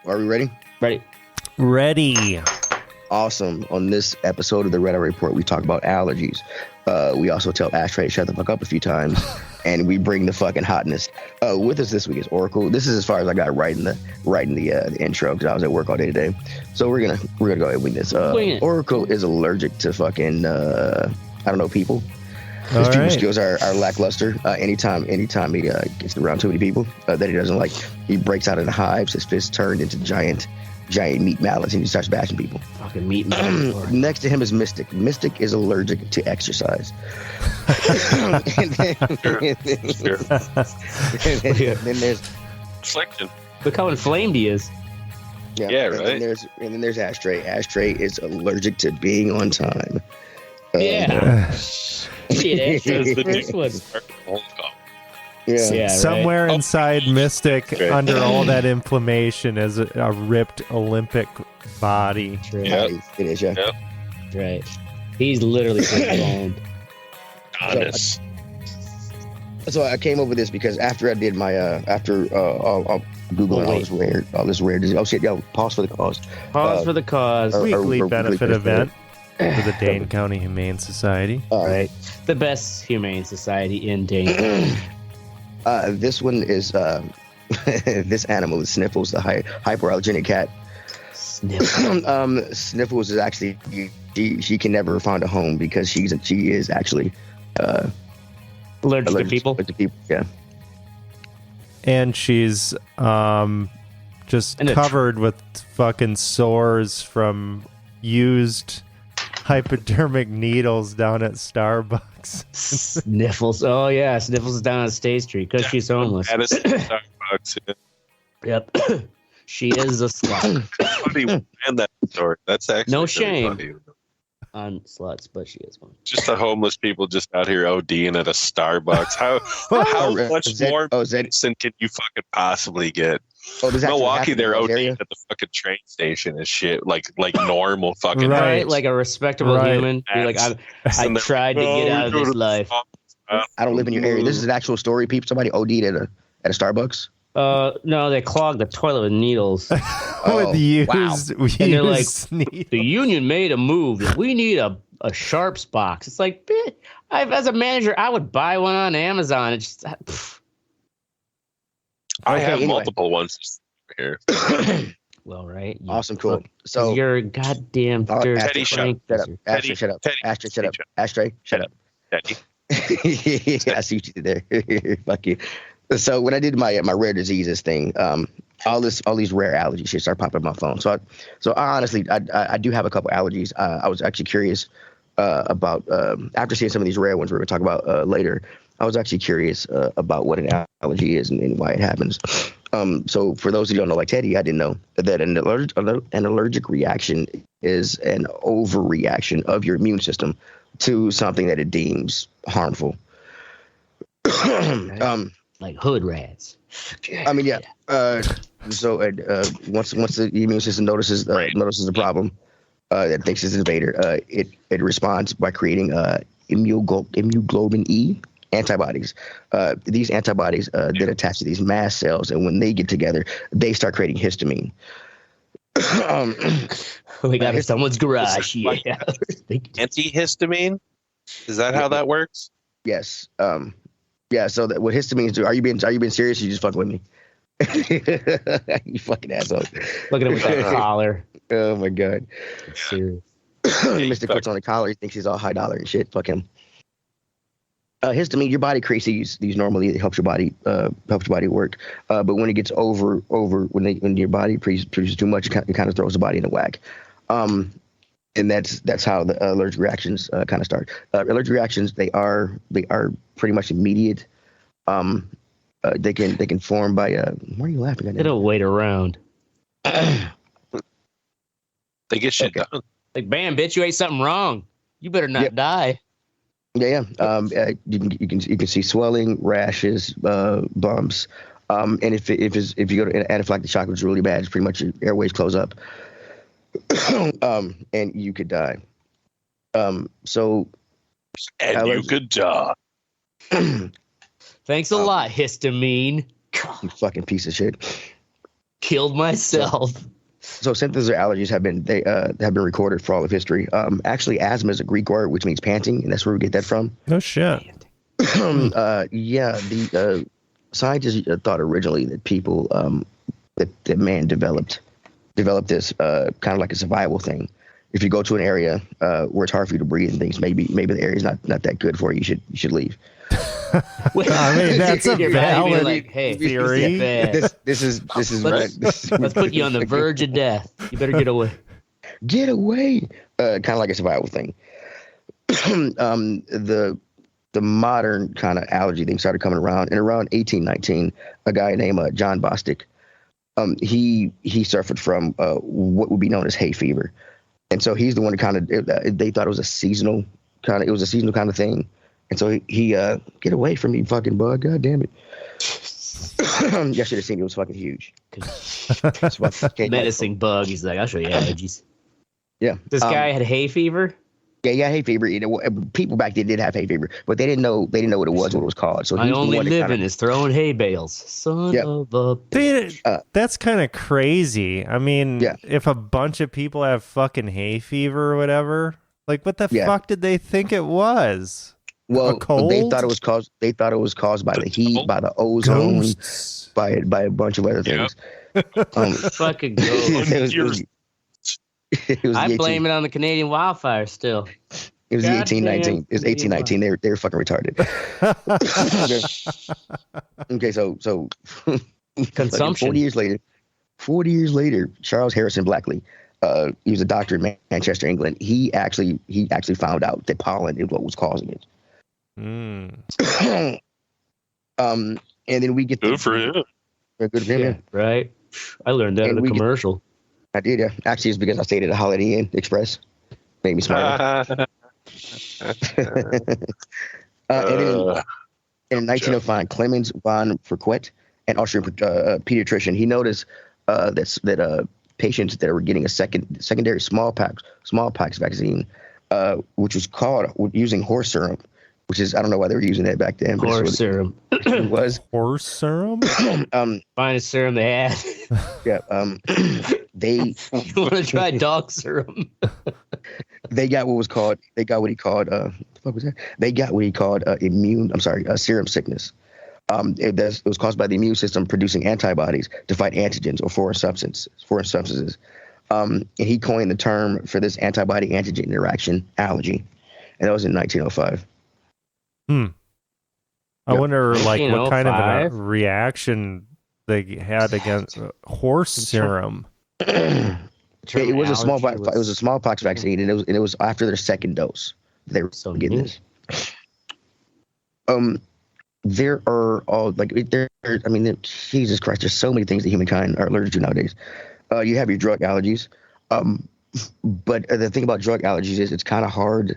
Are we ready? Ready. Awesome. On this episode of the Red Eye Report, we talk about allergies. We also tell Ashtray to shut the fuck up a few times, and we bring the fucking hotness. With us this week is Oracle. This is as far as I got right in the intro because I was at work all day today. So we're gonna go ahead and wing this. Oracle is allergic to fucking people. His people skills are lackluster. Anytime he gets around too many people that he doesn't like, he breaks out into hives. His fists turn into giant meat mallets, and he starts bashing people. Fucking meat mallets. Next to him is Mystic. Mystic is allergic to exercise. and then there's Affliction. Look how inflamed he is. Yeah, right. And then there's Ashtray. Ashtray is allergic to being on time. Yeah. Shit, Ashtray the first one. Yeah, Somewhere inside Mystic, under all that inflammation, is a ripped Olympic body. Right. It is, yeah. Yep. Right. He's literally inflamed. Honest. So I came over this because after I did my I'll Google all this rare disease. Oh shit, yo, pause for the cause. Pause for the cause. Weekly benefit event for the Dane County Humane Society. Right. The best humane society in Dane. This one is this animal is Sniffles, the hyperallergenic cat. Sniffles. Sniffles is actually she can never find a home because she is actually Allergic to people. To people, yeah. And she's just covered with fucking sores from used hypodermic needles down at Starbucks. Sniffles. Oh yeah, Sniffles is down on State Street because she's homeless. Starbucks. Yep. She is a slut. Funny and that story. That's actually No really shame. funny. On sluts, but she is one. Just the homeless people just out here ODing at a Starbucks. How much more innocent can you fucking possibly get? Milwaukee, they're ODing at the fucking train station and shit, like normal fucking. Right, like a respectable human. Be like, I tried to get out of this life. I don't live in your area. This is an actual story. People, somebody OD'd at a Starbucks. No, they clogged the toilet with needles. With used And they're like, needles. the union made a move. We need a Sharps box. It's like, as a manager, I would buy one on Amazon. It's just, I have multiple ones here. well, right. Awesome, cool. So you're a goddamn Ashtray, shut up. Ashtray, shut up. Ashtray, shut up. Ashtray, shut up. Yeah, I see what you did there. Fuck you. So when I did my rare diseases thing, all these rare allergy shit started popping up on my phone. So I honestly do have a couple allergies. I was actually curious about after seeing some of these rare ones we're going to talk about later. I was actually curious about what an allergy is and why it happens. So for those who don't know, like Teddy, I didn't know that an allergic reaction is an overreaction of your immune system to something that it deems harmful. Like hood rats. I mean, yeah. So once the immune system notices the problem, it thinks it's an invader. It responds by creating immunoglobulin E antibodies. These antibodies then attach to these mast cells, and when they get together, they start creating histamine. We got someone's garage. Yeah. Antihistamine? Is that how that works? Yes. Yeah, so what histamines do? Are you being serious? Or you just fucking with me? You fucking asshole. Look at him with that collar. Oh my god. Serious. Mr. puts on a collar. He thinks he's all high dollar and shit. Fuck him. Histamine, your body creates these normally. It helps your body work. But when it gets over when your body produces too much, it kind of throws the body in a whack. And that's how the allergic reactions kind of start. Allergic reactions, they are pretty much immediate. They can form by why are you laughing at? They don't wait around. They get shit done. Like, bam, bitch, you ate something wrong. You better not die. Yeah. You can see swelling, rashes, bumps. And if you go to anaphylactic shock, which is really bad, it's pretty much your airways close up. And you could die. You could die. Thanks a lot, histamine. You fucking piece of shit. Killed myself. So symptoms of allergies have been recorded for all of history. Actually, asthma is a Greek word which means panting, and that's where we get that from. No shit. The scientists thought originally that people that man developed this kind of like a survival thing. If you go to an area where it's hard for you to breathe and things, maybe the area's not that good for you. You should leave. I mean, that's a valid theory. This is let's put you on the verge of death. You better get away. Get away. Kind of like a survival thing. The modern kind of allergy thing started coming around in around 1819. A guy named John Bostic. He suffered from what would be known as hay fever, and so he's the one that they thought it was a seasonal kind of thing. And so he get away from me, fucking bug. God damn it. You should have seen it. It was fucking huge. Menacing bug. He's like, I'll show you allergies. Yeah. This guy had hay fever? Yeah, hay fever. People back then did have hay fever, but they didn't know what it was called. So my only living is throwing hay bales. Son of a bitch. That's kind of crazy. I mean, if a bunch of people have fucking hay fever or whatever, like what the fuck did they think it was? Well, they thought it was caused by the heat, by the ozone, by a bunch of other things. Fucking ghosts. I blame it on the Canadian wildfire still. It was 1819. It was 1819. They were fucking retarded. Okay, so consumption. 40 years later, Charles Harrison Blackley, he was a doctor in Manchester, England. He actually found out that pollen is what was causing it. And then we get good for him. Good for him, yeah. Right. I learned that in a commercial. I did, yeah. Actually, it's because I stayed at a Holiday Inn Express. Made me smarter. And then in 1905, Clemens von Frequet, an Austrian pediatrician, he noticed that patients that were getting a secondary smallpox vaccine, which was called using horse serum. Which is, I don't know why they were using that back then. But horse serum. It was. Horse serum? Finest serum they had. Yeah. You want to try dog serum? They got what he called serum sickness. It was caused by the immune system producing antibodies to fight antigens or foreign substances. And he coined the term for this antibody-antigen interaction, allergy. And that was in 1905. I wonder, what kind of a reaction they had against horse serum. It was a smallpox vaccine, and it was after their second dose. They were getting this. There are Jesus Christ, there's so many things that humankind are allergic to nowadays. You have your drug allergies, but the thing about drug allergies is it's kind of hard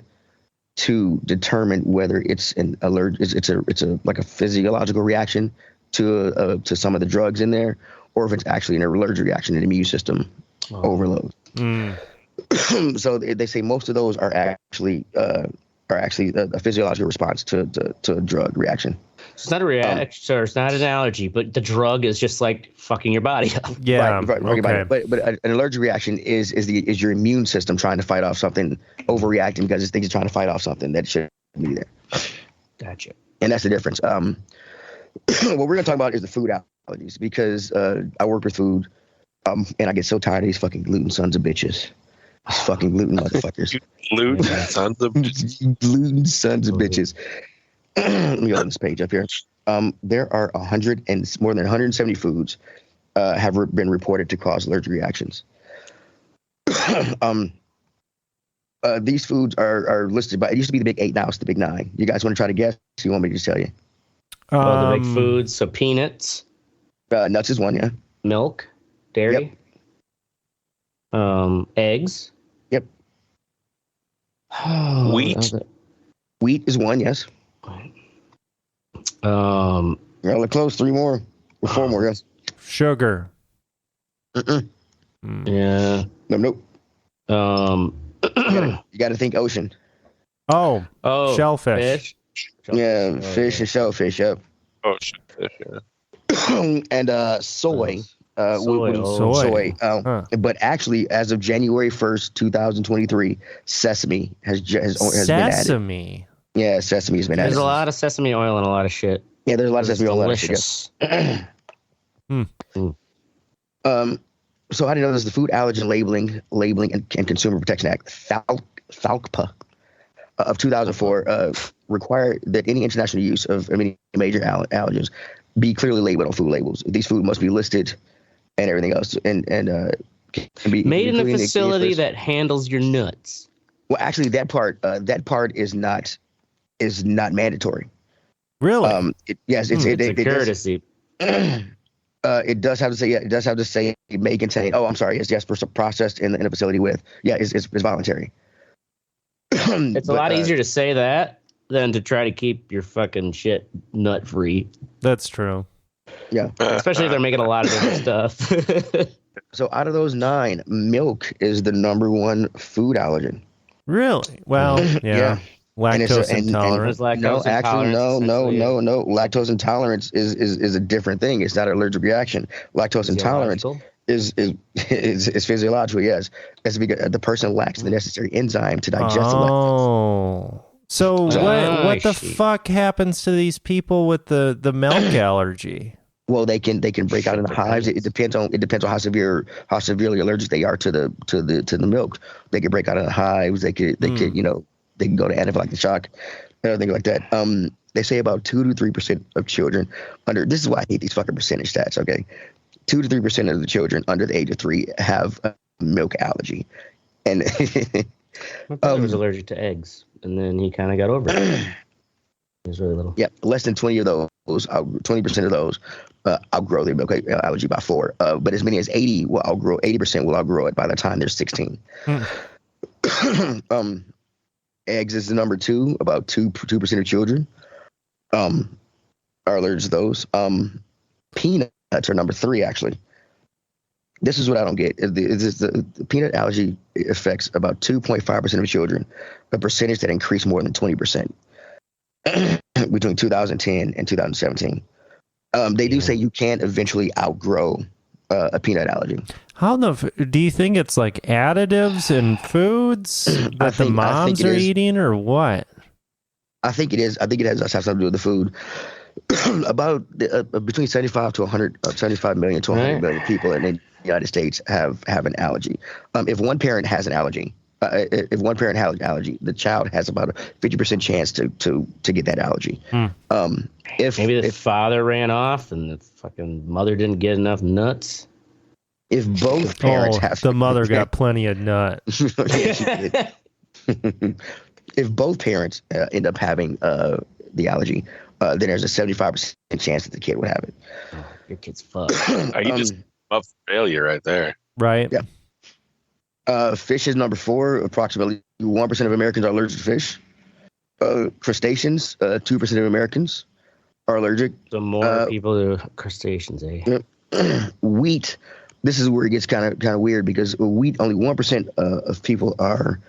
to determine whether it's an it's a physiological reaction to some of the drugs in there, or if it's actually an allergic reaction, an immune system overload. So they say most of those are actually a physiological response to a drug reaction. It's not a reaction, or it's not an allergy, but the drug is just like fucking your body up. Yeah, right, okay. But an allergic reaction is your immune system trying to fight off something, overreacting because it thinks it's trying to fight off something that shouldn't be there. Gotcha. And that's the difference. What we're gonna talk about is the food allergies, because I work with food, and I get so tired of these fucking gluten sons of bitches. These fucking gluten motherfuckers. Gluten sons of bitches. Gluten sons of bitches. Let me open this page up here. There are more than 170 foods have been reported to cause allergic reactions. These foods are listed by. It used to be the big 8, now it's the big 9. You guys want to try to guess? So you want me to just tell you? The big foods. So peanuts. Nuts is one, yeah. Milk, dairy. Yep. Eggs. Yep. Wheat. Wheat is one, yes. You're close. 3 more. Or 4 more, yes. Sugar. Yeah. Nope. You got to think ocean. Oh, shellfish. Fish and shellfish. Yep. Oh, shellfish. Yeah. And soy Soy. But actually, as of January 1st, 2023, sesame has been added. Sesame. Yeah, sesame has been added. There's a lot of sesame oil and a lot of shit. Yeah, there's a lot of sesame oil. Delicious. So I didn't know this. The Food Allergen Labeling and Consumer Protection Act, FALCPA, of 2004, required that any international use of any major allergens be clearly labeled on food labels. These food must be listed and everything else, and can be made in a facility that handles your nuts. Well, actually, that part is not mandatory. Really? Yes, it's a courtesy. It does have to say, it does have to say it may contain. Oh, I'm sorry. Yes, processed in a facility with. Yeah, it's voluntary. It's a lot easier to say that than to try to keep your fucking shit nut free. That's true. Yeah, especially if they're making a lot of different stuff. So out of those 9, milk is the number 1 food allergen. Really? Well, yeah. Lactose intolerance. No. Lactose intolerance is a different thing. It's not an allergic reaction. Lactose intolerance is physiological. Yes, that's because the person lacks the necessary enzyme to digest the lactose. So what the fuck happens to these people with the milk allergy? Well, they can break out in hives. It depends on how severely allergic they are to the milk. They can break out in hives. They can go to anaphylactic shock and everything like that. They say about 2 to 3% of children this is why I hate these fucking percentage stats. Okay, 2 to 3% of the children under the age of 3 have a milk allergy, and my brother was allergic to eggs, and then he kind of got over it. He was really little. Yeah, less than 20% of those outgrow their milk allergy by 4. But as many as 80% will outgrow it by the time they're 16. Eggs is the number 2. About 2% of children are allergic to those. Peanuts are number 3, actually. This is what I don't get. The peanut allergy affects about 2.5% of children, a percentage that increased more than 20% between 2010 and 2017. They do say you can eventually outgrow a peanut allergy. How do you think it's like additives in foods that the moms are eating, or what? I think it is. I think it has something to do with the food. About between 75 million to 100 million people in the United States have an allergy. If one parent has an allergy, the child has about a 50% chance to get that allergy. If maybe the father ran off and the fucking mother didn't get enough nuts. If both parents the mother got plenty of nut. Yeah, she did. If both parents end up having the allergy, then there's a 75% chance that the kid would have it. Oh, your kid's fucked. You just up failure right there. Right. Yeah. Fish is number 4. Approximately 1% of Americans are allergic to fish. Crustaceans, 2% of Americans are allergic. So more people to crustaceans, eh? Wheat. This is where it gets kind of weird, because wheat, only 1% of people are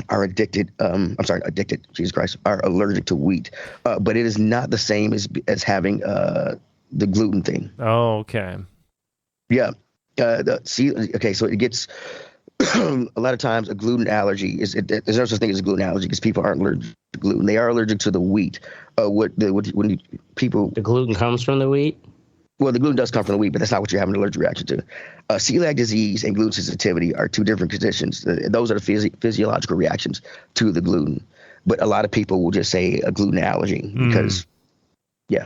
addicted. Addicted. Jesus Christ, are allergic to wheat. But it is not the same as having the gluten thing. Oh, okay. Yeah. So it gets a lot of times a gluten allergy there's no such thing as a gluten allergy, because people aren't allergic to gluten. They are allergic to the wheat. The gluten comes from the wheat. Well, the gluten does come from the wheat, but that's not what you're having an allergic reaction to. Celiac disease and gluten sensitivity are 2 different conditions. Those are the physiological reactions to the gluten. But a lot of people will just say a gluten allergy because, yeah.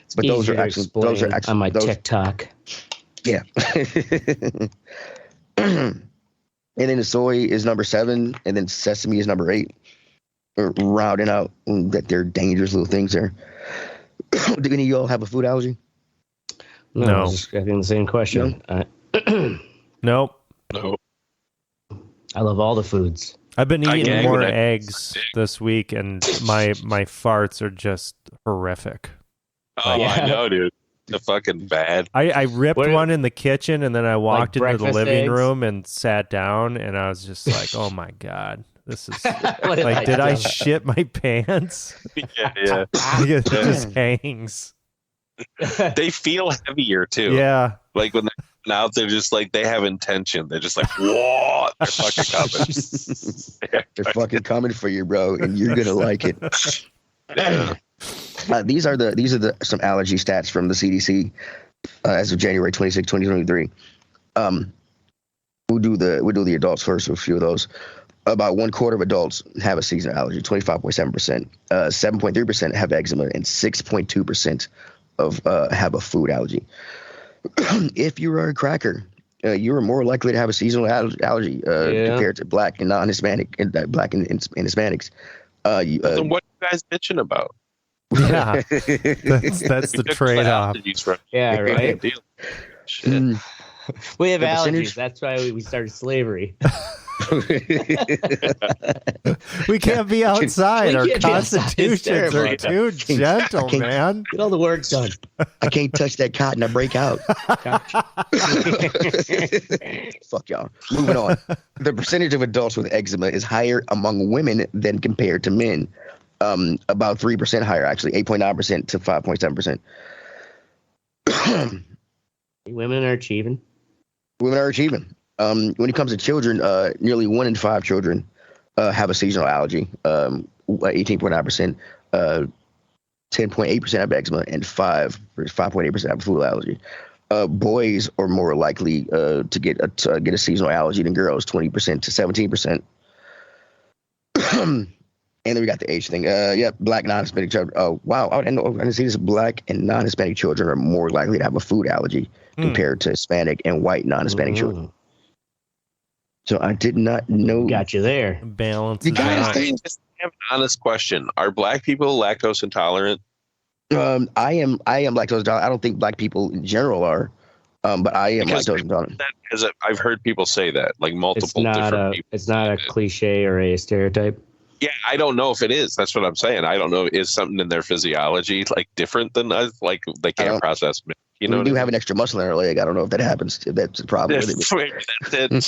It's but those are actually on my TikTok. Yeah. And then the soy is number 7, and then sesame is number 8. Rounding out that they're dangerous little things there. Do any of y'all have a food allergy? No. I was just asking the same question. Nope. I love all the foods. I've been eating more eggs this week, and my farts are just horrific. Oh, yeah. I know, dude. The fucking bad. I ripped one in the kitchen, and then I walked into the living room and sat down, and I was just like, oh my God. This is like, did I shit my pants? Yeah. It just hangs. They feel heavier too. Yeah. Like when they're out, they're just like they have intention. They're just like, what? They're fucking coming. They're fucking coming for you, bro, and you're gonna like it. Yeah. These are some allergy stats from the CDC as of January 26, 2023. We'll do the adults first. A few of those. About 1/4 of adults have a seasonal allergy. 25.7%. 7.3% have eczema, and 6.2% of have a food allergy. If you are a cracker, you are more likely to have a seasonal allergy compared to Black and non-Hispanic and Black and Hispanics. Then what are you guys bitching about? Yeah, that's the trade-off. Yeah, right. Shit. We have allergies. That's why we started slavery. We can't be outside. Our constitutions are too gentle, man. Get all the work done. I can't touch that cotton. I break out. Fuck y'all. Moving on. The percentage of adults with eczema is higher among women than compared to men. About 3% higher, actually, 8.9% to 5.7%. Women are achieving. Women are achieving. When it comes to children, nearly 1 in 5 children have a seasonal allergy. 18.9%, 10.8% have eczema, and 5.8% have a food allergy. Boys are more likely to get a seasonal allergy than girls, 20% to 17%. And then we got the age thing. Black non-Hispanic children. Oh, wow. I didn't see this. Black and non-Hispanic children are more likely to have a food allergy compared to Hispanic and white non-Hispanic children. So I did not know. Got you there. Balance. You guys just have an honest question. Are Black people lactose intolerant? I am lactose intolerant. I don't think Black people in general are. But I am lactose intolerant. I've heard people say that, like multiple different people. It's not a cliche or a stereotype. Yeah, I don't know if it is. That's what I'm saying. I don't know. Is something in their physiology like different than us? Like they can't process. You know, we do have an extra muscle in our leg. I don't know if that happens. If that's a problem. That's it.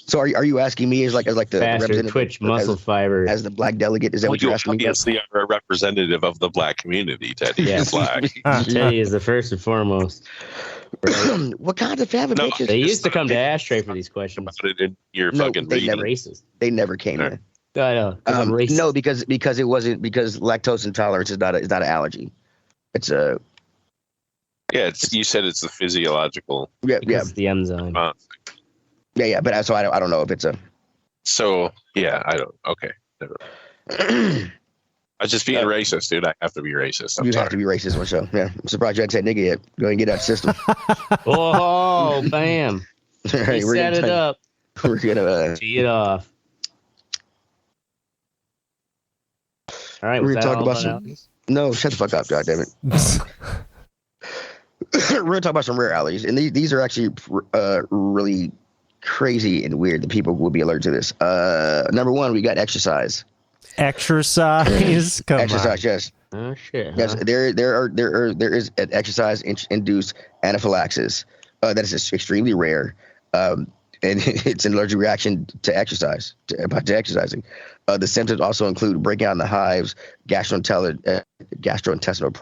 So are you asking me as the representative twitch muscle fiber as the Black delegate? Is that what you're asking me? Obviously, are a representative of the Black community. Teddy is Black. Teddy is the first and foremost. Right. What kind of family bitches? They used to come to Ashtray for these questions. About it in your fucking they never racist. They never came in. I know. No, because it wasn't because lactose intolerance is not an allergy. It's a you said it's the physiological. It's the enzyme. But I don't know if it's a. So I don't. Okay, never. I was just being racist, dude. I have to be racist. You have to be racist on the show. Yeah, I'm surprised you haven't said nigga yet. Go ahead and get out of the system. Oh, bam! All right, set it up. We're gonna tee it off. All right, we're gonna talk about some. No, shut the fuck up, goddammit. We're gonna talk about some rare allergies, and these are actually really crazy and weird that people will be allergic to this. Number 1, we got exercise. Exercise, exercise, yes. Oh shit! Yes, there is an exercise-induced anaphylaxis that is extremely rare, and it's an allergic reaction to exercise, to exercising. The symptoms also include breaking out in the hives, gastrointestinal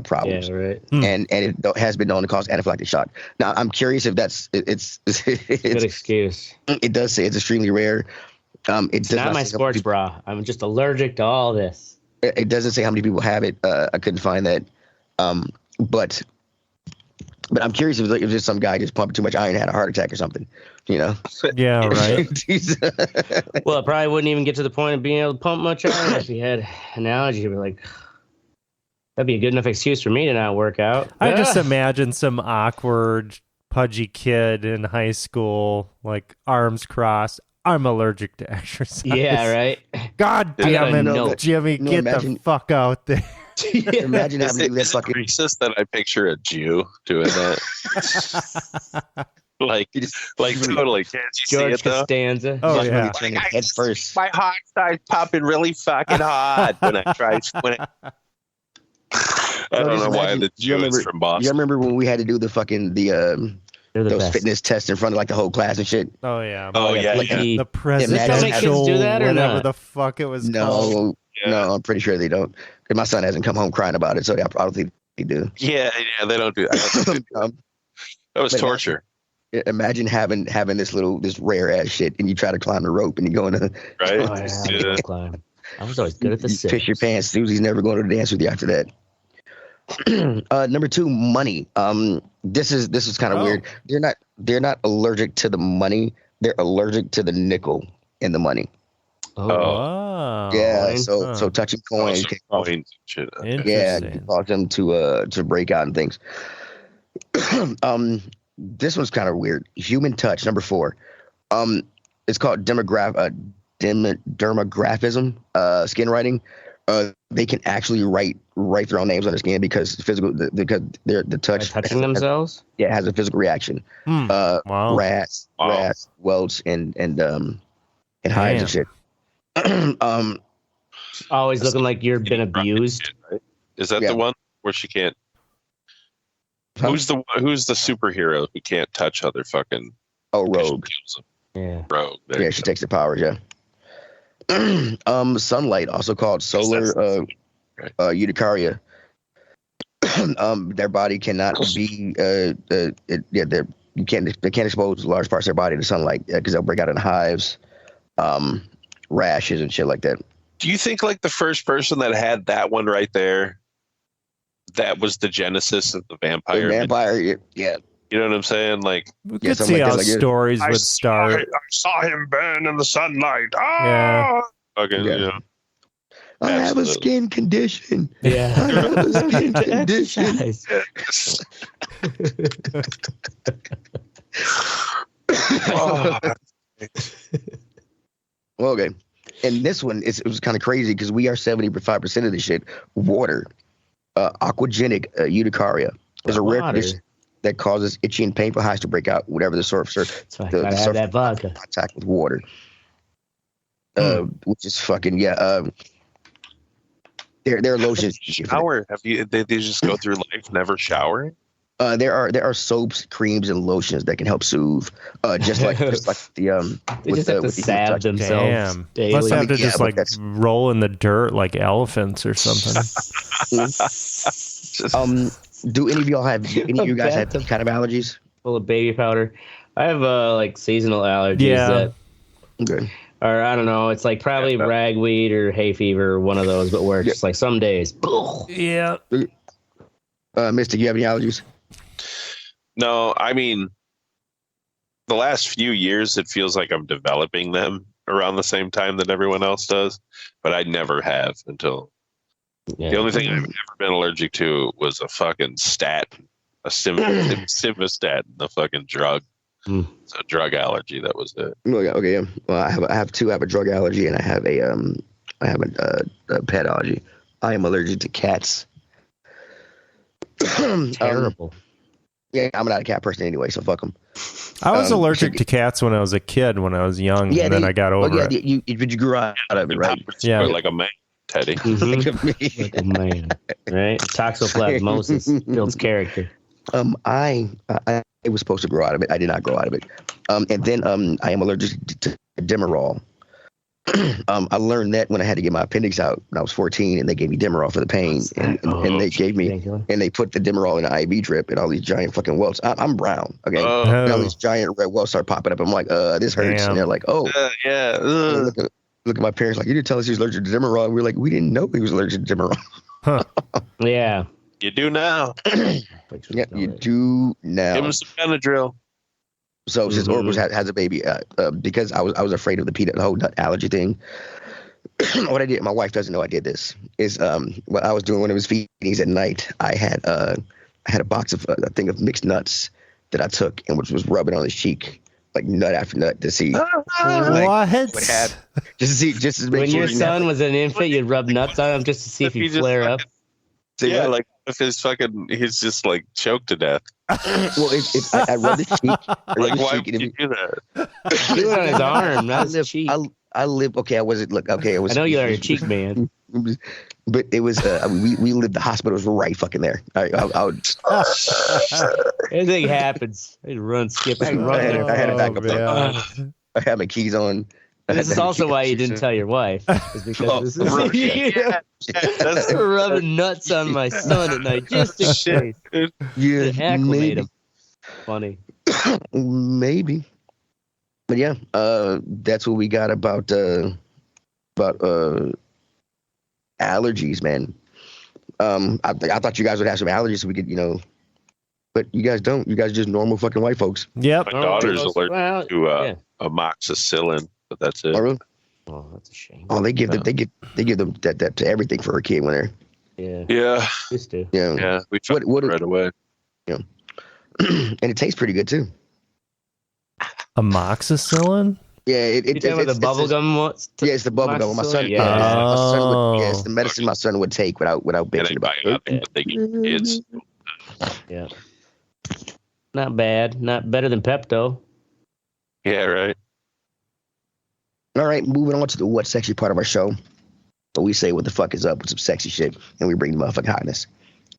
problems, yeah, right. And it has been known to cause anaphylactic shock. Now, I'm curious if it's good excuse. It does say it's extremely rare. It's not my sports bra. I'm just allergic to all this. It doesn't say how many people have it. I couldn't find that. But I'm curious if just some guy just pumping too much iron and had a heart attack or something. You know? Yeah, right. Well, it probably wouldn't even get to the point of being able to pump much iron if he had an allergy. He'd be like, that'd be a good enough excuse for me to not work out. I just imagine some awkward, pudgy kid in high school, like arms crossed. I'm allergic to exercise. Yeah, right. God damn it, Jimmy, get the fuck out there. Imagine having to do that fucking. It's just that I picture a Jew doing that. like totally. Can't you George see it though? Costanza. Oh yeah. Head first. My heart starts popping really fucking hard when I try. I don't know why the Jew is from Boston. You remember when we had to do the fucking those fitness tests in front of like the whole class and shit? Oh yeah. Oh yeah. The presidential, do that or whatever not? the fuck it was called. No, I'm pretty sure they don't. And my son hasn't come home crying about it, so I don't think they do. Yeah, they don't do that. That was torture. Imagine having this rare ass shit, and you try to climb the rope, and you go in a right. Climb. I was always good at the you piss your pants. Susie's never going to dance with you after that. Number 2, money. This is kind of weird. They're not allergic to the money. They're allergic to the nickel in the money. Yeah. So touching coins can cause them to break out and things. This one's kind of weird. Human touch. Number 4. It's called dermographism. Skin writing. They can actually write their own names on the skin because the touch touching themselves. It has a physical reaction. Wow. Rash, welts, and hives and shit. Always looking like you've been abused. Is that the one where she can't? Who's the superhero who can't touch other fucking? Oh, Rogue. Yeah. Rogue. She takes the powers. Yeah. Sunlight, also called solar urticaria. Their body cannot be they can't expose large parts of their body to sunlight because they'll break out in hives, rashes and shit like that. Do you think like the first person that had that one right there, that was the genesis of the vampire? The vampire, yeah. You know what I'm saying? Like, we could see how stories would start. I saw him burn in the sunlight. Yeah. Okay, yeah. I have a skin condition. Yeah. I have a skin condition. Well, okay. And this one, it was kind of crazy because we are 75% of this shit water. Aquagenic urticaria is a rare condition that causes itchy and painful hives to break out, whatever the surface contact with water. Which is fucking There are lotions. Shower? They just go through life never showering? There are soaps, creams, and lotions that can help soothe. Just like the they just have to salve themselves. Daily. Must have to just roll in the dirt like elephants or something. Do any of you guys have kind of allergies? Full of baby powder. I have seasonal allergies. Yeah. Okay. Or I don't know. It's like probably ragweed or hay fever, one of those, but works. It's like some days. Yeah. Mister, you have any allergies? No, I mean, the last few years, it feels like I'm developing them around the same time that everyone else does, but I never have until the only thing I've ever been allergic to was a fucking statin, a simvastatin, the fucking drug. It's a drug allergy. That was it. Okay. Well, I have two. I have a drug allergy and I have a pet allergy. I am allergic to cats. Terrible. Yeah, I'm not a cat person anyway, so fuck them. I was allergic to cats when I was a kid, when I was young, and then I got over it. You grew out of it, right? Yeah, like a man, Teddy. Like a man, right? Toxoplasmosis builds character. I was supposed to grow out of it. I did not grow out of it. And then I am allergic to Demerol. I learned that when I had to get my appendix out when I was 14, and they gave me Demerol for the pain, and they gave me and they put the Demerol in an IV drip, and all these giant fucking welts. I'm brown, okay? And all these giant red welts start popping up. I'm like, this hurts, and they're like, Look at my parents like, you didn't tell us he was allergic to Demerol. And we're like, we didn't know he was allergic to Demerol. Yeah, you do now. Yeah, you do now. Give him some Benadryl. So since Oracles has a baby, because I was afraid of the whole nut allergy thing. What I did, my wife doesn't know I did this, is what I was doing when it was feedings at night. I had a box of a thing of mixed nuts that I took and which was rubbing on his cheek, like nut after nut, to see what happened. Just to make when sure your son was an infant, you'd rub nuts on him just to see if he'd flare up. Yeah, like if he's just like choked to death. Well, I rubbed his cheek. Like, why would you do that? Do it on his arm, not his cheek. I live. Okay, I wasn't. Look, okay, I was. I know you're a cheek man. But it was. We lived. The hospital was right fucking there. I would. Anything happens, I'd run, skip, I had a backup. I had my keys on. This is also why you didn't tell your wife. Is because this is rubbing nuts on my son at night just in case. Yeah, acclimate him. Funny. Maybe. But yeah, that's what we got about allergies, man. I thought you guys would have some allergies so we could, but you guys don't. You guys are just normal fucking white folks. Yep. My daughter's allergic to amoxicillin, but that's it. Oh, really? Oh, that's a shame. Oh, they give them that to everything for a kid when they're. Yeah. Used to. Yeah. We found it right away. Yeah. And it tastes pretty good too. Amoxicillin? Yeah, it's the bubble gum. Yeah, it's the bubble gum. My son, it's the medicine my son would take without bitching about it. Yeah. Not bad. Not better than Pepto. Yeah, right. All right, moving on to the what sexy part of our show. But we say what the fuck is up with some sexy shit, and we bring the motherfucking hotness.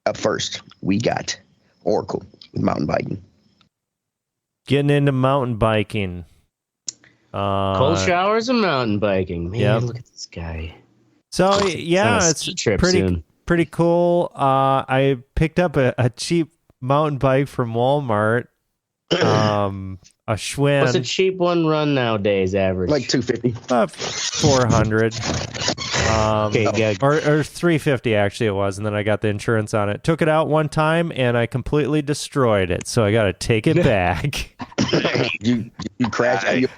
Up first, we got Oracle with mountain biking. Getting into mountain biking. Cold showers and mountain biking. Man, look at this guy. So yeah, it's pretty cool. I picked up a cheap mountain bike from Walmart. A Schwinn. What's a cheap one run nowadays average? Like $250. 400. Okay, or 350 actually it was, and then I got the insurance on it. Took it out one time and I completely destroyed it, so I got to take it back. you crashed. I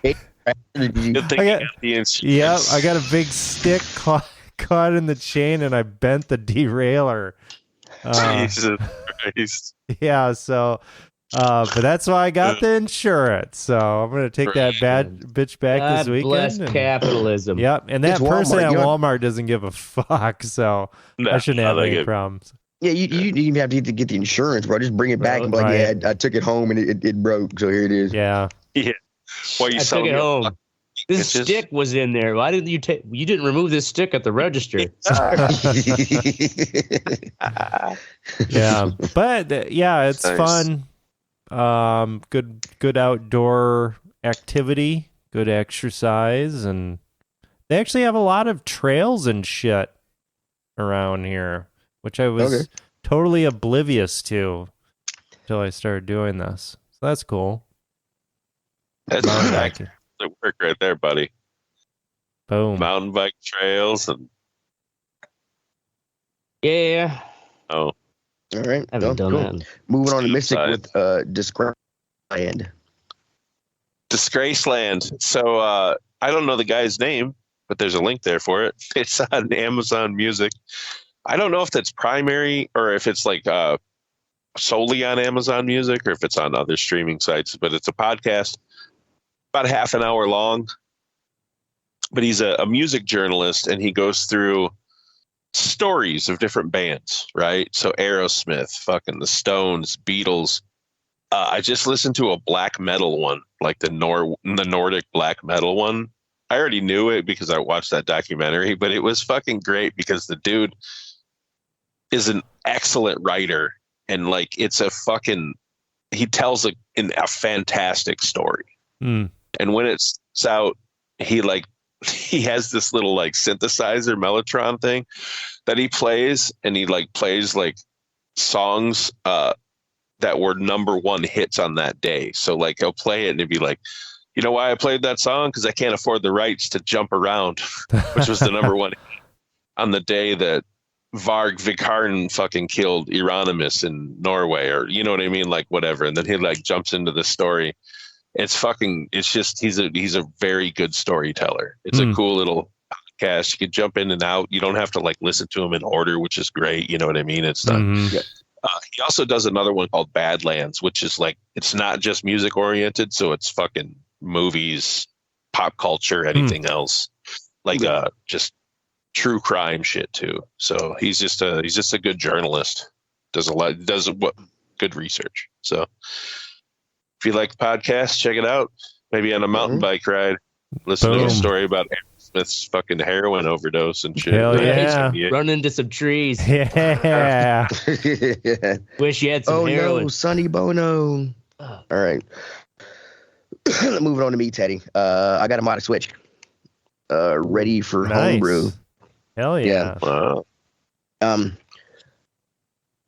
got a big stick caught in the chain, and I bent the derailleur. Jesus Christ. Yeah, so. But that's why I got the insurance. So I'm going to take that bad bitch back this weekend. Bless capitalism. Yep. And that person at Walmart doesn't give a fuck. So I shouldn't have any problems. Yeah, you didn't even have to get the insurance, bro. Just bring it back and be like, yeah, I took it home and it broke. So here it is. Yeah. Yeah. Well, I took it home. This stick was in there. Why didn't you take? You didn't remove this stick at the register. Yeah. But it's nice. Fun. Good outdoor activity, good exercise, and they actually have a lot of trails and shit around here, which I was totally oblivious to until I started doing this. So that's cool. That's the work right there, buddy. Boom. Mountain bike trails and yeah. Oh. All right. I haven't done that. Moving on to Mystic with Disgraceland. Disgraceland. So I don't know the guy's name, but there's a link there for it. It's on Amazon Music. I don't know if that's primary or if it's like solely on Amazon Music or if it's on other streaming sites, but it's a podcast about half an hour long. But he's a music journalist, and he goes through stories of different bands, right? So Aerosmith, fucking the Stones, Beatles. I just listened to a black metal one, like the Nordic black metal one. I already knew it because I watched that documentary, but it was fucking great because the dude is an excellent writer, and like he tells a fantastic story. And when it's out, he has this little like synthesizer Mellotron thing that he plays, and he like plays like songs that were number one hits on that day. So like he'll play it and it'd be like, you know why I played that song? Because I can't afford the rights to Jump Around, which was the number one hit on the day that Varg Vikarn fucking killed Euronymous in Norway, or you know what I mean, like whatever. And then he like jumps into the story. It's just he's a very good storyteller. It's a cool little podcast. You can jump in and out. You don't have to like listen to him in order, which is great. You know what I mean? It's not. He also does another one called Badlands, which is like it's not just music oriented, so it's fucking movies, pop culture, anything else, like just true crime shit too. So he's just a good journalist. Does good research. So. If you like podcasts, check it out. Maybe on a mountain bike ride. Listen to a story about Aerosmith's fucking heroin overdose and shit. Hell yeah. Run into some trees. Yeah. Wish you had some heroin. No, Sonny Bono. All right. Moving on to me, Teddy. I got a modded Switch. ready for homebrew. Hell yeah. Wow.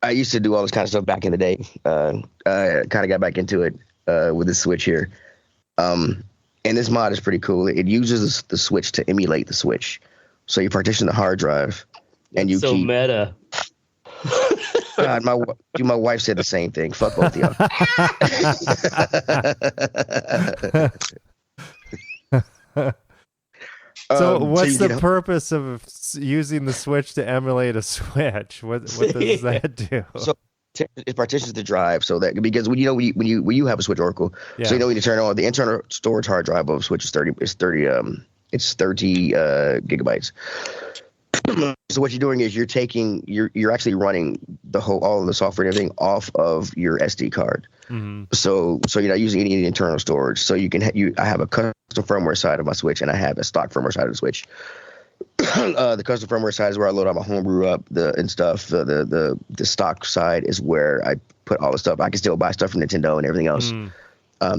I used to do all this kind of stuff back in the day. Kind of got back into it with the Switch here. And this mod is pretty cool. It uses the Switch to emulate the Switch. So you partition the hard drive, and you keep meta. God, my wife said the same thing. Fuck both of y'all. So what's the purpose of using the Switch to emulate a Switch? What does that do? So it partitions the drive so that because when you have a Switch Oracle, so you know when you turn on the internal storage hard drive of Switch is 30 gigabytes. So what you're doing is you're actually running all of the software and everything off of your SD card. Mm-hmm. So you're not using any internal storage. So I have a custom firmware side of my Switch and I have a stock firmware side of the Switch. The custom firmware side is where I load all my homebrew up and stuff. The stock side is where I put all the stuff. I can still buy stuff from Nintendo and everything else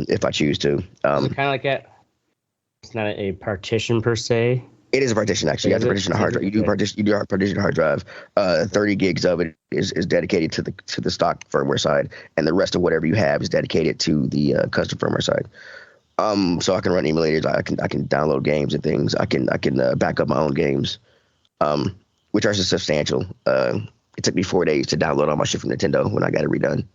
if I choose to. Kind of like it's not a partition per se. It is a partition, actually. You have to partition a hard drive. You do partition a hard drive. 30 gigs of it is dedicated to the stock firmware side, and the rest of whatever you have is dedicated to the custom firmware side. So I can run emulators. I can download games and things. I can back up my own games, which are substantial. It took me 4 days to download all my shit from Nintendo when I got it redone.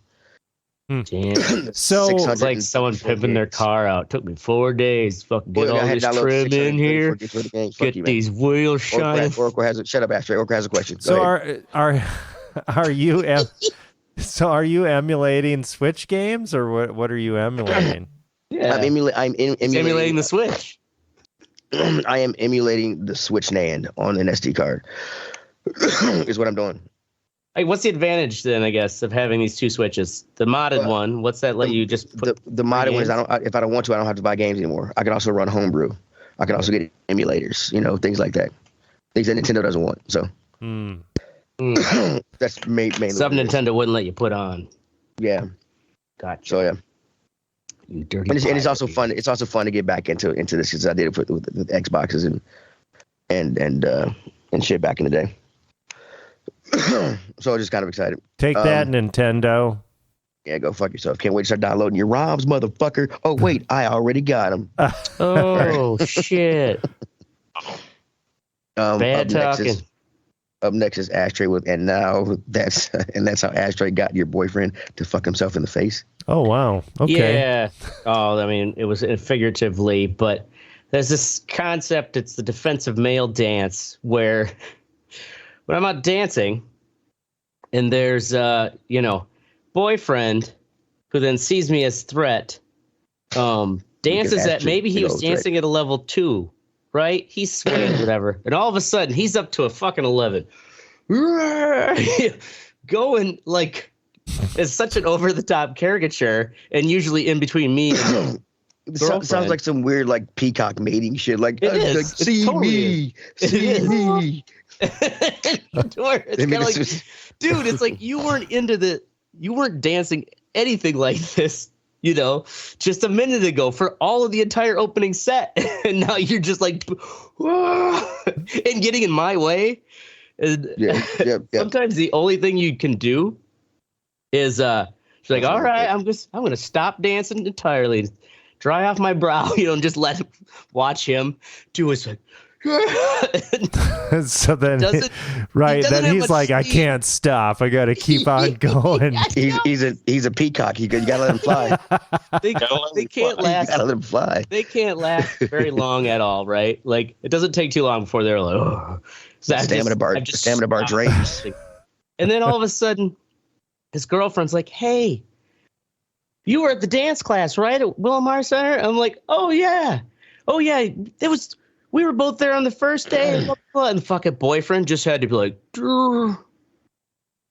Damn. So it's like someone pimping their car out. Took me 4 days. Fucking get all this trim in here. Get these wheels shining. Shut up, Ashtray. Oracle has a question. So are you emulating Switch games or what are you emulating? Yeah, I'm emulating the Switch. I am emulating the Switch NAND on an SD card. Is what I'm doing. Hey, what's the advantage then, I guess, of having these two Switches? The modded one, what's that let you just put? The modded one is if I don't want to, I don't have to buy games anymore. I can also run homebrew. I can also get emulators, things like that. Things that Nintendo doesn't want. So that's mainly something Nintendo wouldn't let you put on. Yeah. Gotcha. So yeah. You dirty. And it's also fun. It's also fun to get back into this because I did it with Xboxes and shit back in the day. So I'm just kind of excited. Take that, Nintendo. Yeah, go fuck yourself. Can't wait to start downloading your ROMs, motherfucker. Oh, wait, I already got them. Oh, shit. Bad talking. Up next is Ashtray and that's how Ashtray got your boyfriend to fuck himself in the face. Oh, wow. Okay. Yeah. Oh, I mean, it was figuratively, but there's this concept. It's the defensive male dance where when I'm out dancing and there's, boyfriend who then sees me as threat, dances at maybe he was dancing at a level 2, right? He's swaying, whatever. And all of a sudden he's up to a fucking 11. Going like it's such an over the top caricature and usually in between me and it sounds like some weird like peacock mating shit. Like, see totally me. It's kind of like, dude, it's like you weren't dancing anything like this, just a minute ago for all of the entire opening set. And now you're just like, and getting in my way. And sometimes the only thing you can do is, she's like, all right, I'm going to stop dancing entirely, dry off my brow, and just watch him do his like, so then he's like, I can't stop. I got to keep on going. He's a peacock. You got to let him fly. They can't last. You got to let him fly. They can't last very long at all, right? Like it doesn't take too long before they're like, oh. So stamina bar drains. And then all of a sudden, his girlfriend's like, hey, you were at the dance class, right? At Willamar Center? I'm like, oh yeah. We were both there on the first day. And the fucking boyfriend just had to be like, Durr.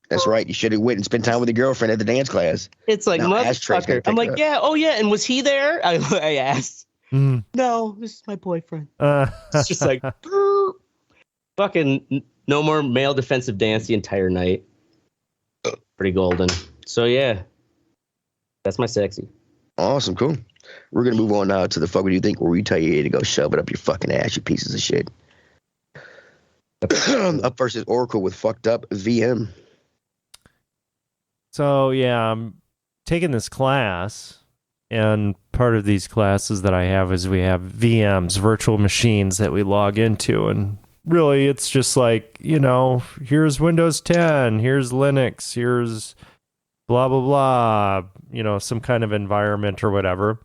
That's right. You should have went and spent time with your girlfriend at the dance class. It's like, motherfucker. I'm like, yeah, oh yeah. And was he there? I asked. No, this is my boyfriend. It's just like, Durr. Fucking no more male defensive dance the entire night. Pretty golden. So yeah, that's my sexy. Awesome, cool. We're gonna move on now to the fuck what you think, where we tell you to go shove it up your fucking ass, you pieces of shit. Up first is Oracle with fucked up VM. So yeah, I'm taking this class, and part of these classes that I have is we have VMs, virtual machines that we log into, and really it's just like, here's Windows 10, here's Linux, here's blah blah blah, some kind of environment or whatever.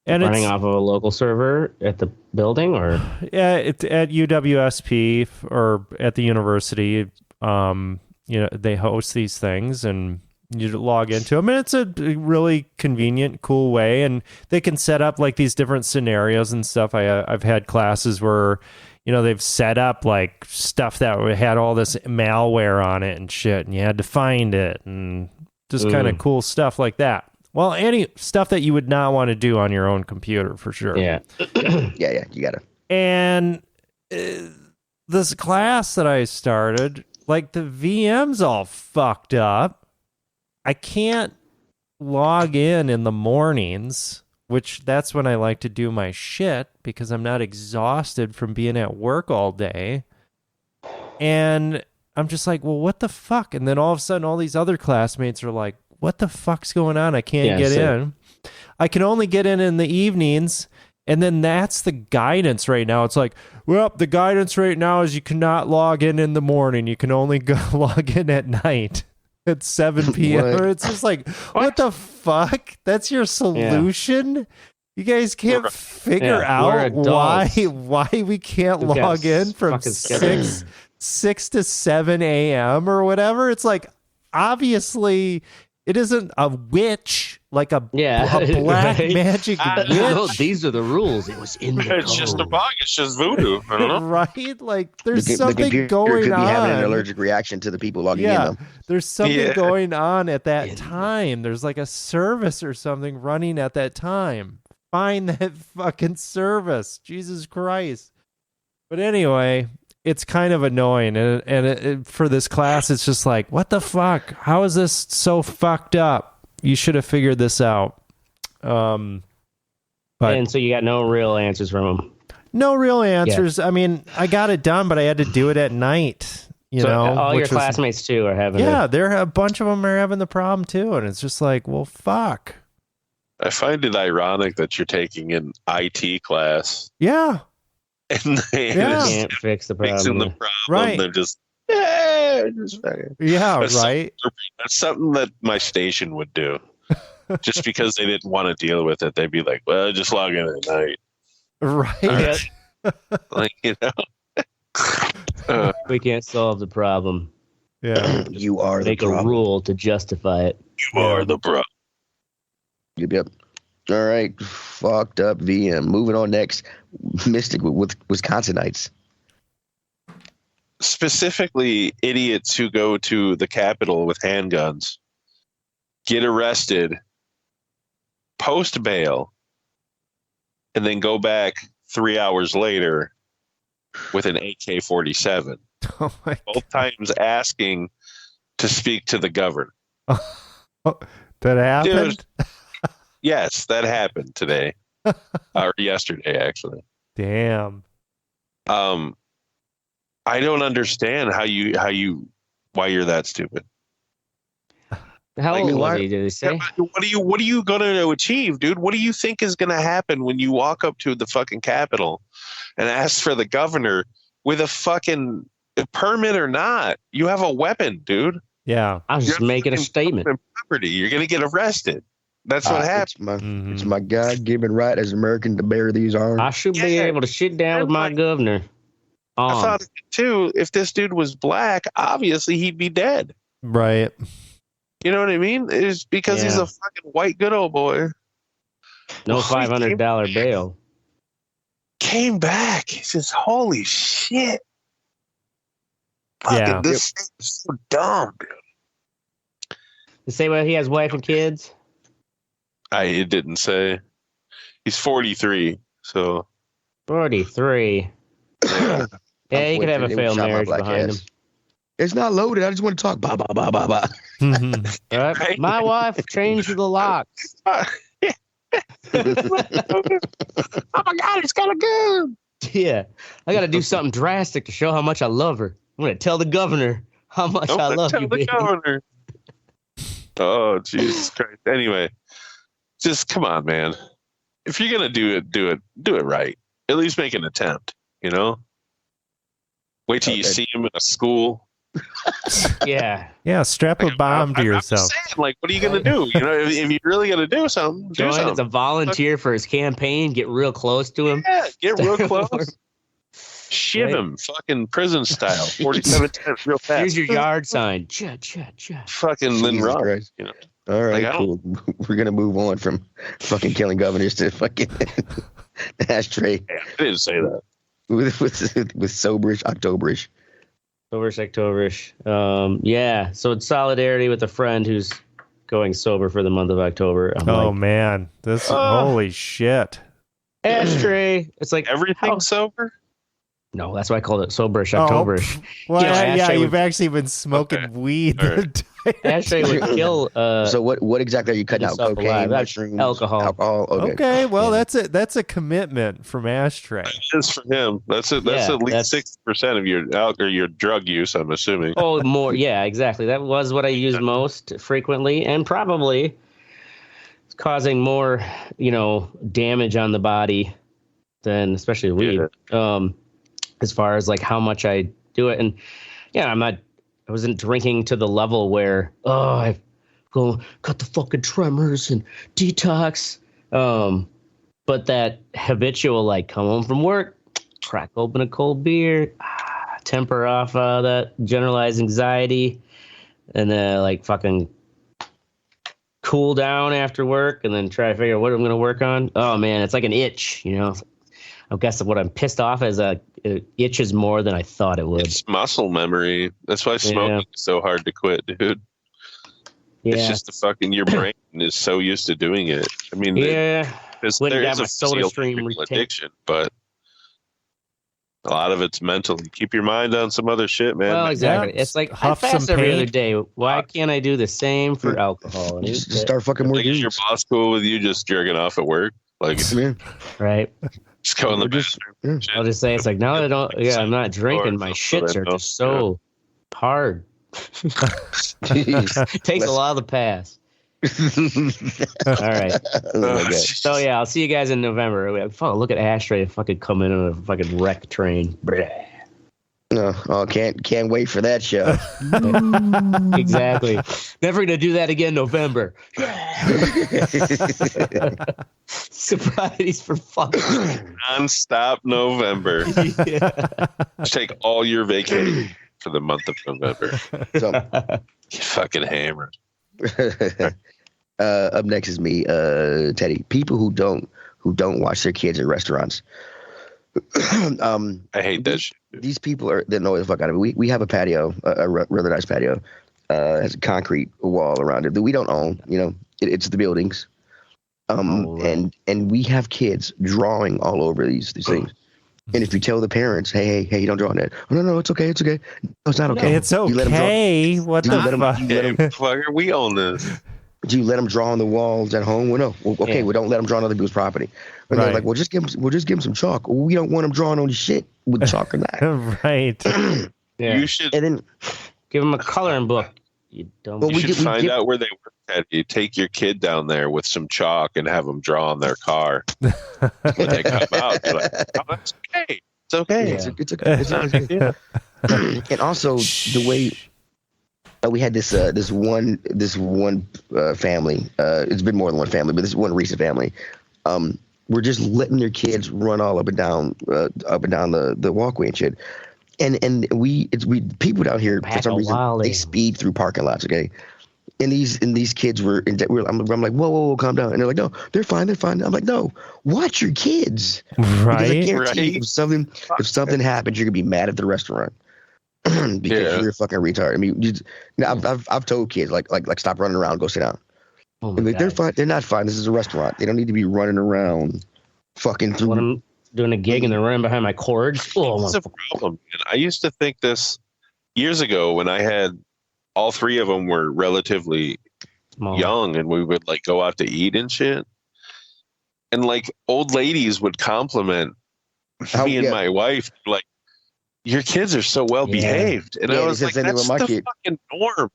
And running off of a local server at the building, or it's at UWSP or at the university. They host these things, and you log into them, and it's a really convenient, cool way. And they can set up like these different scenarios and stuff. I've had classes where they've set up like stuff that had all this malware on it and shit, and you had to find it, and just kind of cool stuff like that. Well, any stuff that you would not want to do on your own computer, for sure. Yeah. yeah, you got to. And this class that I started, like the VM's all fucked up. I can't log in the mornings, which that's when I like to do my shit because I'm not exhausted from being at work all day. And I'm just like, well, what the fuck? And then all of a sudden, all these other classmates are like, what the fuck's going on? I can't get in. I can only get in the evenings. And then that's the guidance right now. It's like, well, the guidance right now is you cannot log in the morning. You can only log in at night at 7 p.m. It's just like, what the fuck? That's your solution? Yeah. You guys can't figure out why we can't log in from 6 to 7 a.m. or whatever. It's like, obviously... It isn't a witch, like a black magic witch. No, these are the rules. It was in the code. It's just a bug. It's just voodoo. I don't know. Right? Like, there's something going could on. Be having an allergic reaction to the people logging in, though. There's something going on at that time. There's like a service or something running at that time. Find that fucking service. Jesus Christ. But anyway... It's kind of annoying, and for this class, it's just like, what the fuck? How is this so fucked up? You should have figured this out. And so you got no real answers from them? No real answers. Yeah. I mean, I got it done, but I had to do it at night. All your classmates, too, are having a bunch of them are having the problem, too, and it's just like, well, fuck. I find it ironic that you're taking an IT class. Yeah. And they can't fix the problem. Fixing the problem. Right. They're just right. That's something that my station would do. Just because they didn't want to deal with it, they'd be like, well, just log in at night. Right. Like, we can't solve the problem. Yeah. You are the problem. Make a rule to justify it. You are the problem. Yep. All right, fucked up VM. Moving on next, Mystic with Wisconsinites. Specifically, idiots who go to the Capitol with handguns, get arrested, post bail, and then go back 3 hours later with an AK-47. Oh my Both times asking to speak to the governor. That happened? Dude, yes, that happened today. Or yesterday, actually. Damn. I don't understand why you're that stupid. How old was he, did they say? What are you gonna achieve, dude? What do you think is gonna happen when you walk up to the fucking Capitol and ask for the governor with a fucking permit or not? You have a weapon, dude. Yeah. I was just making a statement. Property. You're gonna get arrested. That's what happened. It's my God-given right as an American to bear these arms. I should be able to sit down with my governor. I thought too, if this dude was black, obviously he'd be dead. Right. You know what I mean? It's because he's a fucking white good old boy. No $500 bail. Came back. He says, holy shit. Fucking this thing is so dumb, dude. You say, well, he has wife and kids? It didn't say. He's 43, so. 43. Yeah, he could have a failed marriage behind him. It's not loaded. I just want to talk. Blah, blah, blah, blah, blah. Right? My wife changed the locks. Oh my God, it's got a gun. Yeah, I got to do something drastic to show how much I love her. I'm going to tell the governor how much I love you, baby. Governor. Oh, Jesus Christ. Anyway, just come on, man. If you're going to do it right. At least make an attempt, you know? Wait till you see him in a school. Yeah. Yeah, strap a bomb to yourself. I'm just saying, like, what are you going to do? You know, if you're really going to do something, do something. As a volunteer for his campaign, get real close to him. Yeah, get real close. Shiv him, fucking prison style, 47 times, real fast. Here's your yard sign. Cha. Fucking then run. You know. All right, like, cool. We're gonna move on from fucking killing governors to fucking Ashtray. Yeah, I didn't say that. With soberish, Octoberish. Octoberish. Yeah. So it's solidarity with a friend who's going sober for the month of October. Man, holy shit. Ashtray. It's like everything sober. No, that's why I called it soberish, Octoberish. Well, you've actually been smoking weed. Right. Ashtray would kill. So what exactly are you cutting out? Cocaine, mushrooms, alcohol. Okay, well that's a commitment from Ashtray. It's for him. That's at least 6% of your drug use. I'm assuming. Oh, more. Yeah, exactly. That was what I used most frequently, and probably causing more, damage on the body than especially weed. Yeah. As far as like how much I do it. And yeah, I wasn't drinking to the level where, I've got the fucking tremors and detox. But that habitual, like, come home from work, crack open a cold beer, temper off that generalized anxiety, and then like fucking cool down after work and then try to figure out what I'm going to work on. Oh man, it's like an itch, I guess what I'm pissed off is it itches more than I thought it would. It's muscle memory. That's why smoking is so hard to quit, dude. Yeah. It's just your brain is so used to doing it. I mean, there is a physiological addiction, but a lot of it's mental. You keep your mind on some other shit, man. Well, exactly. It's like I fast every other day. Why can't I do the same for alcohol? Just start fucking more. Is your boss cool with you just jerking off at work? Like, right. Just go in the bathroom. I'll just say it's like, now that I'm not drinking, my shits are just so hard. Takes a while to pass. All right. So yeah, I'll see you guys in November. Look at Ashtray fucking come in on a fucking wreck train. No, can't wait for that show. Exactly. Never gonna do that again. November. Surprise for fucking non-stop November. Just take all your vacation for the month of November. So, get fucking hammered. Up next is me, Teddy. People who don't watch their kids in restaurants. I hate that shit. These people that annoy the fuck out of me. We have a patio, a rather nice patio. Has a concrete wall around it that we don't own. It's the buildings. Right. And we have kids drawing all over these things. And if you tell the parents, hey, you don't draw on that. Oh, no, it's okay. No, it's not okay. No, it's okay. What the fuck? We own this. Do you let them draw on the walls at home? Well, no. Well, okay, we don't let them draw on other people's property. And they're like, well, just give them some chalk. Well, we don't want them drawing on shit with chalk or not. Right. Yeah. You should. And then give them a coloring book. You should find out where they work at. You take your kid down there with some chalk and have them draw on their car. When they come out, you're like, oh, that's okay. It's okay. Yeah. It's okay. Yeah. And also the way we had this one family. It's been more than one family, but this one recent family. We're just letting their kids run all up and down the walkway and shit. And we people down here for some reason they speed through parking lots, okay? And these kids I'm like, whoa, calm down. And they're like, no, they're fine. I'm like, no, watch your kids, right? Because I guarantee if something happens, you're gonna be mad at the restaurant because you're a fucking retard. I mean, I've told kids like stop running around, go sit down. Oh and they're fine. They're not fine. This is a restaurant. They don't need to be running around, fucking through. When I'm doing a gig and they're running behind my cords. It's a problem. And I used to think this years ago when I had all three of them were relatively young and we would like go out to eat and shit. and like old ladies would compliment me and my wife, like, your kids are so well behaved. And I was like, that's the fucking norm.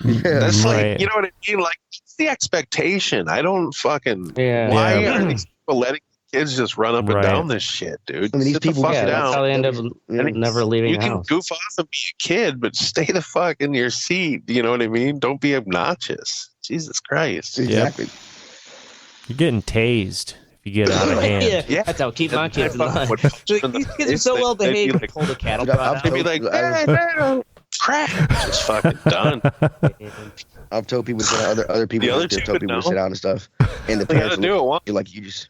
Yeah, that's like, you know what I mean? Like, it's the expectation. I don't fucking. Why are these people letting kids just run up and down this shit, dude? I mean, these people, that's how they end up never leaving the house. You can goof off and be a kid, but stay the fuck in your seat. You know what I mean? Don't be obnoxious. Jesus Christ. Exactly. Yep. You're getting tased if you get out of hand. Yeah, that's how I keep my kids in line. These kids are so well behaved to pull the cattle prod out. Be like, crap, just fucking done. I've told people to sit down, other people have told people to sit down and stuff. And the parents you're like, you just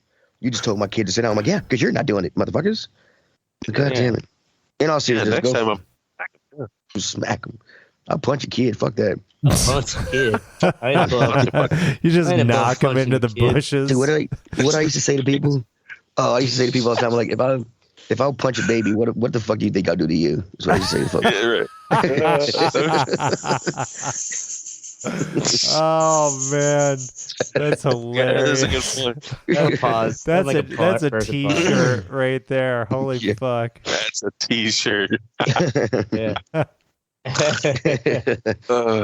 told my kid to sit down. I'm like, yeah, because you're not doing it, motherfuckers. God damn it. In all seriousness, next time I'm smack them. I'll punch a kid. Fuck that. I'll punch a kid. You just knock him into the bushes. Dude, what I used to say to people? Oh, I used to say to people all the time, like, if I punch a baby, what the fuck do you think I'll do to you? That's what I used to say to folks. Oh man, that's hilarious. That's a good point. That's a t-shirt right there. Holy fuck. That's a t-shirt. Yeah. All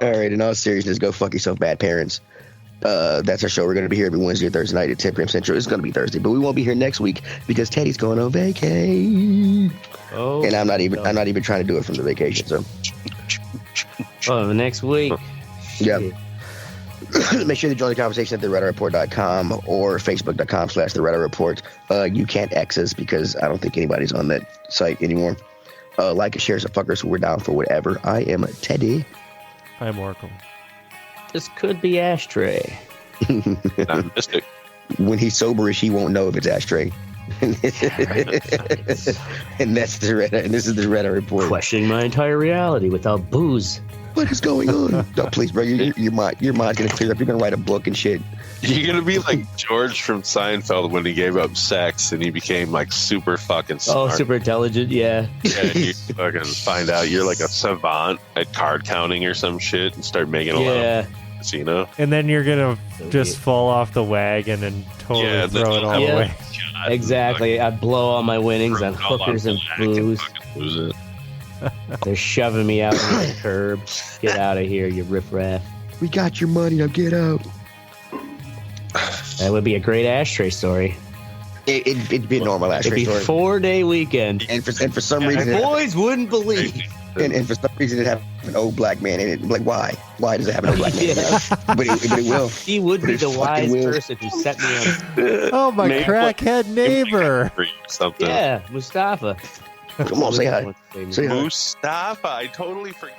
right, in all seriousness, go fuck yourself, bad parents. That's our show. We're going to be here every Wednesday or Thursday night at 10 p.m. Central. It's going to be Thursday, but we won't be here next week because Teddy's going on vacay. Oh, and I'm not even trying to do it from the vacation. So, the next week. Yeah. Make sure to join the conversation at theredarreport.com or facebook.com/theredarreport. You can't X us because I don't think anybody's on that site anymore. Like and share, so fuckers, we're down for whatever. I am Teddy. I'm Oracle. This could be Ashtray. I'm Mystic. When he's soberish, he won't know if it's Ashtray. And that's the Red. And this is the Reddit report. Questioning my entire reality without booze. What is going on? No, please, bro. Your mind's gonna clear up. You're gonna write a book and shit. You're gonna be like George from Seinfeld when he gave up sex and he became like super fucking smart. Oh, super intelligent, yeah. Yeah, you fucking find out you're like a savant at card counting or some shit and start making a lot of casino. And then you're gonna just fall off the wagon and totally throw it all away. Exactly. I blow all my winnings on hookers and booze. Lose it. They're shoving me out on the curb. Get out of here, you riffraff. We got your money, now get out. That would be a great Ashtray story. It'd be a normal Ashtray story. It'd be 4-day weekend. And for some reason... Boys wouldn't believe. And for some reason it have an old black man in it. Like, why? Why does it have an old black man in it? But it will. He would be the wise person who set me on. Oh, my crackhead neighbor. Yeah, Mustafa. Come on, say hi. Mustafa, I totally forgot.